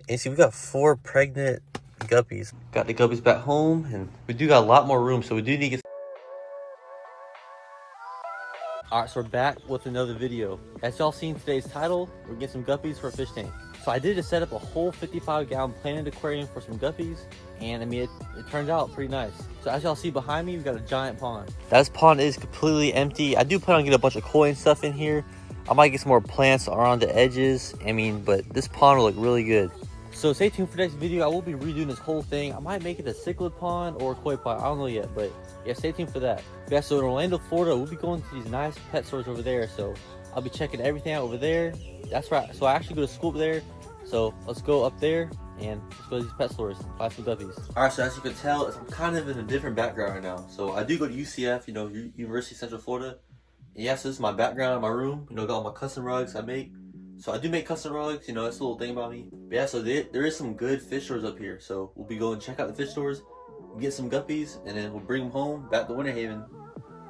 And see, we got 4 pregnant guppies. Got the guppies back home, and we do got a lot more room, so we do need to get... Alright, so we're back with another video. As y'all seen today's title, we're getting some guppies for a fish tank. So I did just set up a whole 55-gallon planted aquarium for some guppies, and I mean, it turned out pretty nice. So as y'all see behind me, we got a giant pond. That pond is completely empty. I do plan on getting a bunch of koi and stuff in here. I might get some more plants around the edges. I mean, but this pond will look really good. So stay tuned for the next video. I will be redoing this whole thing. I might make it a cichlid pond or a koi pond. I don't know yet, but yeah, stay tuned for that. Yeah, so in Orlando, Florida, we'll be going to these nice pet stores over there. So I'll be checking everything out over there. That's right. So I actually go to school up there. So let's go up there and let's go to these pet stores and buy some guppies. All right, so as you can tell, I'm kind of in a different background right now. So I do go to UCF, you know, University of Central Florida. And yeah, so this is my background in my room. You know, got all my custom rugs I make. So I do make custom rugs, you know, that's a little thing about me. But yeah, so there is some good fish stores up here. So we'll be going to check out the fish stores, get some guppies, and then we'll bring them home back to Winter Haven,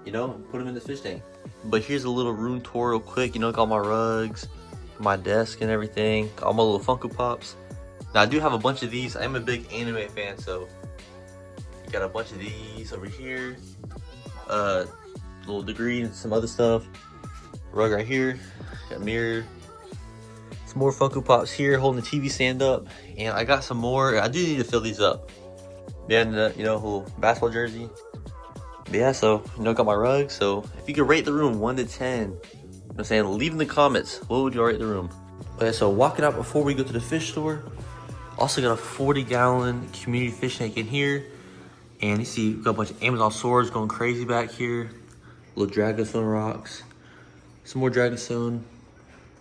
you know, and put them in the fish tank. But here's a little room tour real quick. You know, got all my rugs, my desk and everything, got all my little Funko Pops. Now I do have a bunch of these. I'm a big anime fan, so you got a bunch of these over here. Little degree and some other stuff. Rug right here, got a mirror. More Funko Pops here holding the TV stand up, and I got some more. I do need to fill these up. Then you know, whole basketball jersey. But yeah, so you know, got my rug. So if you could rate the room 1 to 10, you know what I'm saying, leave in the comments, what would you rate the room? Okay, so walking out before we go to the fish store, also got a 40-gallon community fish tank in here, and you see we got a bunch of Amazon swords going crazy back here. Little dragonstone rocks, some more dragonstone.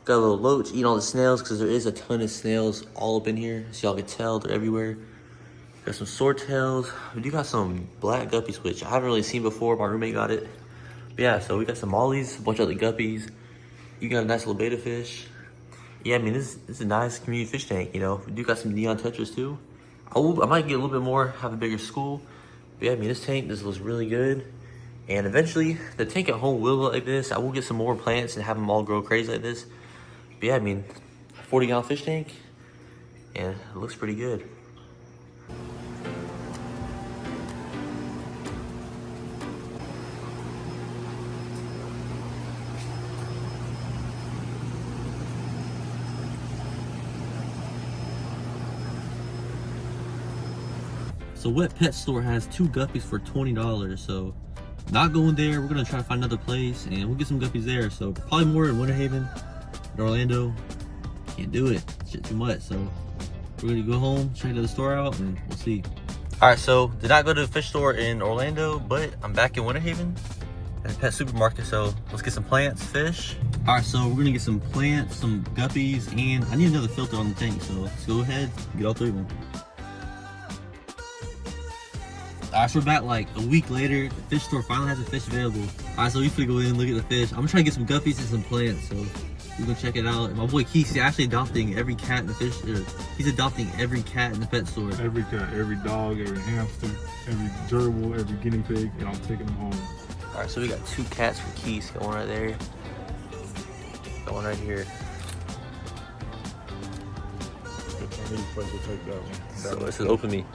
Got a little loach eating all the snails because there is a ton of snails all up in here. So y'all can tell they're everywhere. Got some swordtails. We do got some black guppies, which I haven't really seen before. My roommate got it. But yeah, so we got some mollies, a bunch of other guppies. You got a nice little beta fish. Yeah, I mean, this is a nice community fish tank, you know. We do got some neon tetras too. I might get a little bit more, have a bigger school. But yeah, I mean, this looks really good. And eventually, the tank at home will look like this. I will get some more plants and have them all grow crazy like this. But yeah, I mean, 40-gallon fish tank, and it looks pretty good. So Wet Pet Store has 2 guppies for $20, so not going there. We're gonna try to find another place, and we'll get some guppies there. So probably more in Winter Haven. In Orlando, can't do it, shit too much. So we're gonna go home, check the store out, and we'll see. All right, so did not go to the fish store in Orlando, but I'm back in Winter Haven at a pet supermarket. So let's get some plants, fish. All right, so we're gonna get some plants, some guppies, and I need another filter on the tank. So let's go ahead and get all 3 of them. All right, so we're back like a week later. The fish store finally has a fish available. All right, so we finna go in and look at the fish. I'm trying to get some guppies and some plants, so we're gonna check it out. And my boy Keith, he's actually adopting every cat in the fish store. He's adopting every cat in the pet store. Every cat, every dog, every hamster, every gerbil, every guinea pig, and I'm taking them home. All right, so we got 2 cats for Keith. Got one right there. Got one right here. So this is open me.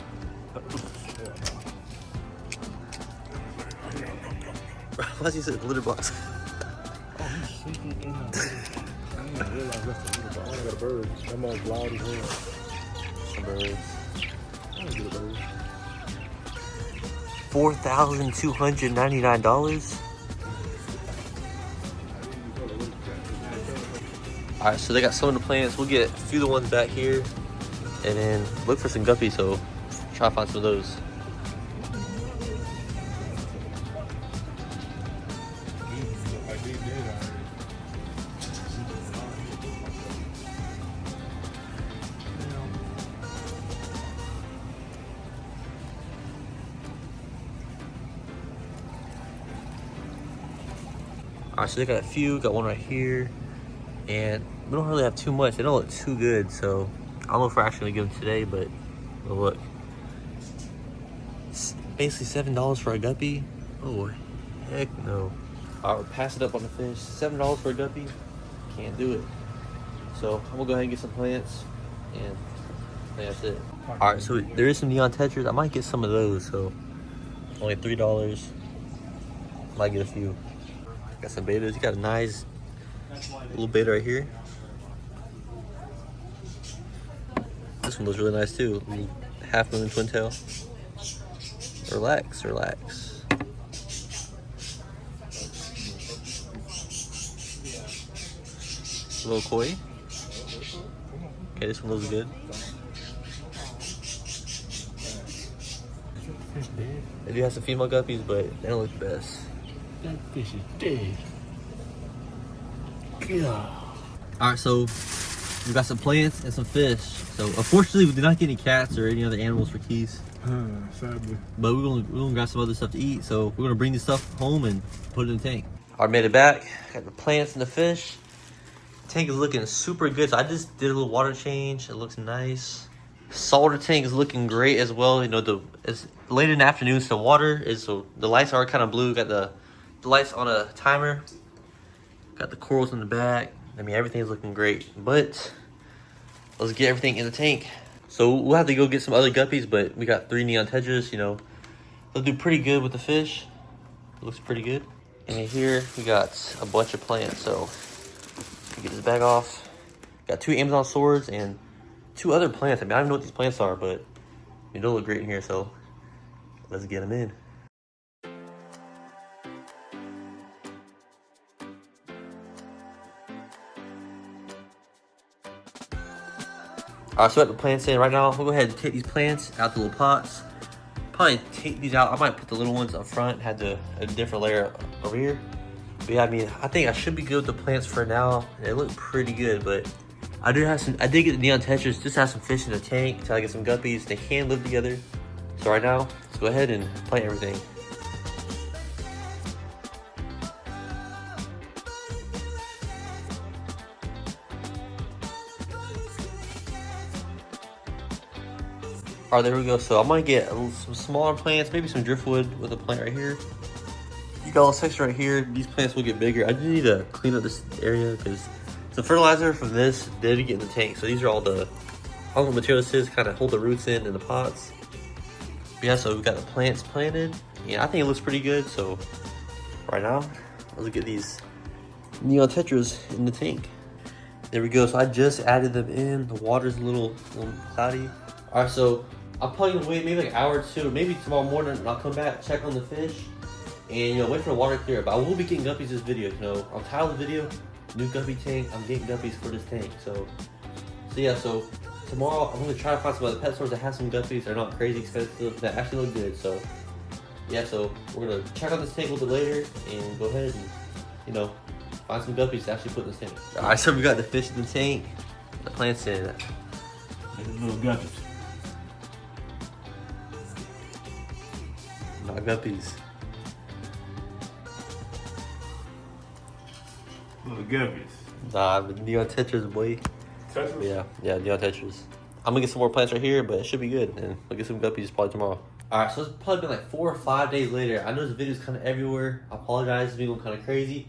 Why's he said litter box? Oh, he's sleeping in the bed. I didn't realize that's a litter box. I got a bird. That man's loud as hell. Some birds. I don't get a bird. $4,299. All right, so they got some of the plants. We'll get a few of the ones back here, and then look for some guppies. So try to find some of those. All right, so they got a few, got one right here, and we don't really have too much. They don't look too good, so I don't know if we're actually gonna give them today, but we'll look. It's basically $7 for a guppy. Oh, heck no. All right, we're passing up on the fish. $7 for a guppy, can't do it. So I'm gonna go ahead and get some plants and think that's it. All right, so there is some neon tetras. I might get some of those. So only $3. Might get a few. Got some betas. You got a nice little beta right here. This one looks really nice too. Half moon twin tail. Relax, relax. Little koi. Okay, this one looks good. Fish dead. They do have some female guppies, but they don't look the best. That fish is dead. Yeah. All right, so we got some plants and some fish. So unfortunately, we did not get any cats or any other animals for keys. Sadly. But we're gonna grab some other stuff to eat. So we're gonna bring this stuff home and put it in the tank. I made it back. Got the plants and the fish. Tank is looking super good. So I just did a little water change. It looks nice. Saltwater tank is looking great as well. You know, it's late in the afternoon, so the lights are kind of blue. Got the lights on a timer. Got the corals in the back. I mean, everything's looking great. But let's get everything in the tank. So we'll have to go get some other guppies, but we got 3 neon tetras. You know, they'll do pretty good with the fish. Looks pretty good. And here we got a bunch of plants. So get this bag off. Got 2 Amazon swords and 2 other plants. I mean, I don't know what these plants are, but they look great in here. So let's get them in. Alright, so I got the plants in right now. We'll go ahead and take these plants out the little pots. Probably take these out. I might put the little ones up front, had a different layer over here. But yeah, I mean, I think I should be good with the plants for now. They look pretty good, but I did get the neon tetras, just have some fish in the tank until I get some guppies. They can live together. So right now, let's go ahead and plant everything. Alright, there we go. So I might get some smaller plants, maybe some driftwood with a plant right here. You got a little section right here. These plants will get bigger. I do need to clean up this area because the fertilizer from this did get in the tank. So these are all the material this is, kind of hold the roots in the pots. But yeah, so we got the plants planted. Yeah, I think it looks pretty good. So right now, let's get these neon tetras in the tank. There we go. So I just added them in. The water's a little cloudy. All right, so I'm probably gonna wait maybe like an hour or 2, or maybe tomorrow morning, and I'll come back, check on the fish, and wait for the water to clear. But I will be getting guppies this video. I'll title the video "New Guppy Tank." I'm getting guppies for this tank. So yeah. So tomorrow I'm gonna try to find some other pet stores that have some guppies. They're not crazy expensive. That actually look good. So yeah. So we're gonna check on this tank a little bit later and go ahead and find some guppies to actually put in this tank. All right. So we got the fish in the tank, the plants in. And the little guppies. Not guppies. Little guppies. Nah, the neon tetras, boy. Tetras? Yeah, neon tetras. I'm gonna get some more plants right here, but it should be good. And we'll get some guppies probably tomorrow. Alright, so it's probably been like 4 or 5 days later. I know this video's kind of everywhere. I apologize, it's been going kind of crazy.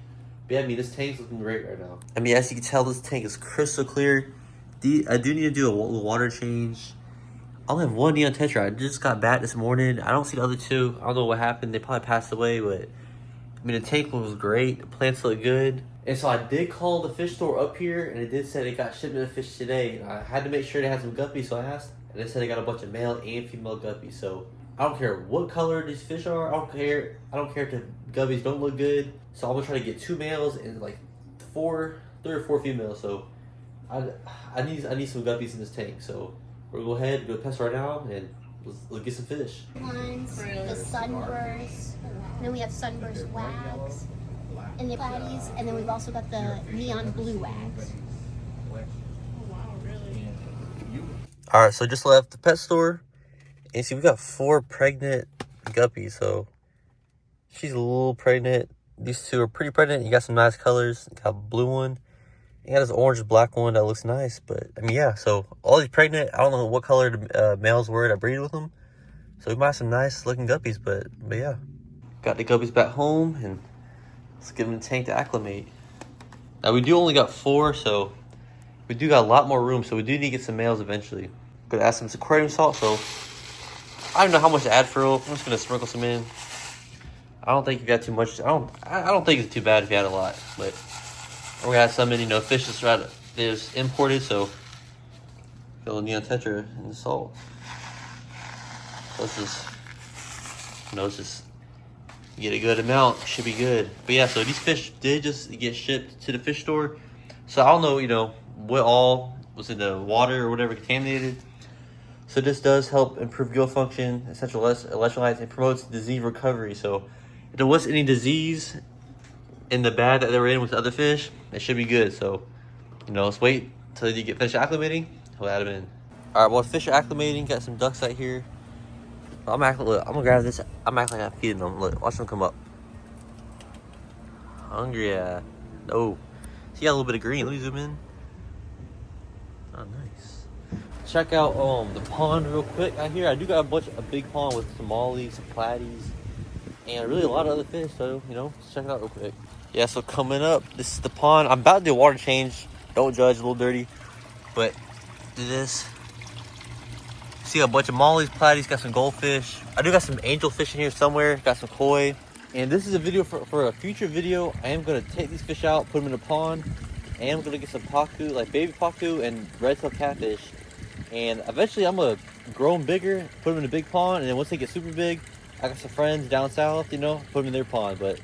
But yeah, I mean, this tank's looking great right now. I mean, as you can tell, this tank is crystal clear. I do need to do a little water change. I only have 1 neon tetra. I just got back this morning. I don't see the other 2. I don't know what happened. They probably passed away, but I mean, the tank was great. The plants look good. And so I did call the fish store up here, and it did say they got shipment of fish today. And I had to make sure they had some guppies, so I asked. And they said they got a bunch of male and female guppies. So I don't care what color these fish are. I don't care if the guppies don't look good. So I'm gonna try to get 2 males and like 3 or 4 females. So I need some guppies in this tank. So we're gonna go ahead and go to pet store right now and let's get some fish. Ones, the sunburst, and then we have sunburst wags, and the platies, and then we've also got the neon blue wags. All right, so just left the pet store, and see we got 4 pregnant guppies. So she's a little pregnant. These 2 are pretty pregnant. You got some nice colors. You got a blue one. You got this orange black one that looks nice. But I mean, yeah. So all these pregnant. I don't know what color the males were that breed with them. So we might have some nice looking guppies. But yeah, got the guppies back home, and let's get them in the tank to acclimate. Now we do only got 4, so we do got a lot more room. So we do need to get some males eventually. Gonna add some aquarium salt. So I don't know how much to add for real. I'm just gonna sprinkle some in. I don't think if you add too much. I don't think it's too bad if you add a lot. But we're gonna add some in. You know, fish is imported, so fill the neon tetra and the salt. So let's just, you know, let's just get a good amount. Should be good. But yeah, so these fish did just get shipped to the fish store. So I don't know, you know, what all was in the water or whatever contaminated. So this does help improve gill function, essential electrolytes, and promotes disease recovery. So if there was any disease in the bag that they were in with the other fish, it should be good. So, you know, let's wait until you get fish acclimating. We'll add them in. All right, well, fish are acclimating. Got some ducks out here. I'm acting. Look, I'm gonna grab this. I'm acting like I'm feeding them. Look, watch them come up. Hungry, yeah. Oh, see, got a little bit of green. Let me zoom in. Oh, nice. Check out the pond real quick out here. I do got a big pond with some mollies, some platies, and really a lot of other fish. So you know, let's check it out real quick. Yeah. So coming up, this is the pond. I'm about to do a water change. Don't judge, a little dirty, but do this. See a bunch of mollies, platies, got some goldfish. I do got some angelfish in here somewhere, got some koi. And this is a video for a future video. I am gonna take these fish out, put them in a pond, and I'm gonna get some pacu, like baby pacu and red-tailed catfish. And eventually I'm gonna grow them bigger, put them in a big pond, and then once they get super big, I got some friends down south, you know, put them in their pond. But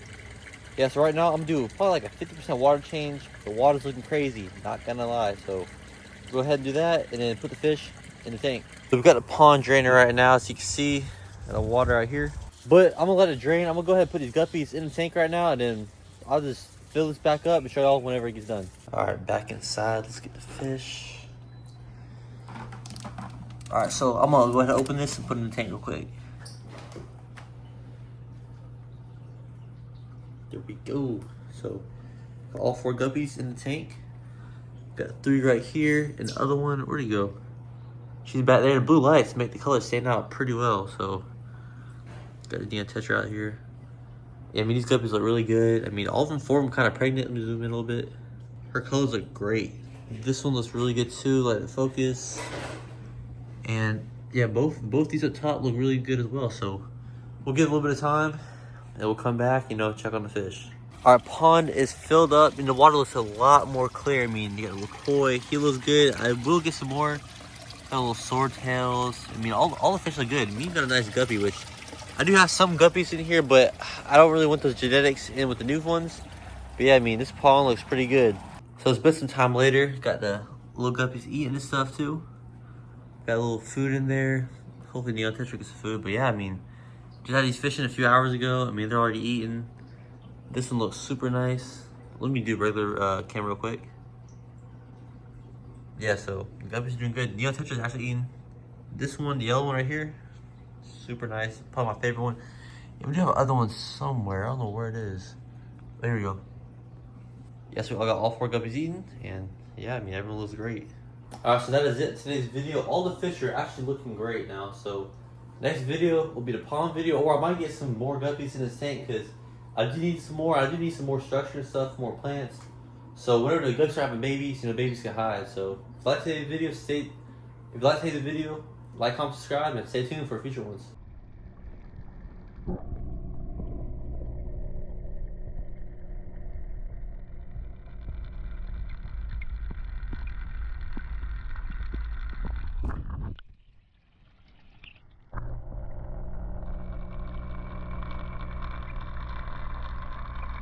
yeah, so right now I'm doing probably like a 50% water change. The water's looking crazy, not gonna lie. So go ahead and do that, and then put the fish in the tank. So we've got a pond drainer right now, as you can see, and the water right here. But I'm gonna let it drain. I'm gonna go ahead and put these guppies in the tank right now, and then I'll just fill this back up and show y'all whenever it gets done. All right, back inside. Let's get the fish. All right, so I'm gonna go ahead and open this and put it in the tank real quick. There we go. So got all 4 guppies in the tank. Got 3 right here, and the other one, where'd he go? She's back there. The blue lights make the colors stand out pretty well. So got a neon tetra out here. Yeah, I mean, these guppies look really good. I mean, all of them, 4 of them kind of pregnant. Let me zoom in a little bit. Her colors look great. This one looks really good too, like the focus. And yeah, both these up top look really good as well. So we'll give it a little bit of time and we'll come back, you know, check on the fish. Our pond is filled up and the water looks a lot more clear. I mean, you got a little koi, he looks good. I will get some more. Got little swordtails. I mean, all the fish look good. Me got a nice guppy, which I do have some guppies in here, but I don't really want those genetics in with the new ones. But yeah, I mean, this pond looks pretty good. So it's been some time later. Got the little guppies eating this stuff too. Got a little food in there. Hopefully Neon Tetra gets some food. But yeah, I mean, just had these fish in a few hours ago. I mean, they're already eating. This one looks super nice. Let me do regular camera real quick. Yeah, so the guppies are doing good. Neon Tetra is actually eating this one, the yellow one right here. Super nice. Probably my favorite one. And we do have other ones somewhere. I don't know where it is. There we go. Yes, I got all 4 guppies eating, and yeah, I mean, everyone looks great. Alright, so that is it. Today's video. All the fish are actually looking great now. So next video will be the pond video, or I might get some more guppies in this tank because I do need some more. I do need some more structure and stuff, more plants. So whenever the guppies are having babies, you know, babies can hide. So if you like today's video, like, comment, subscribe, and stay tuned for future ones.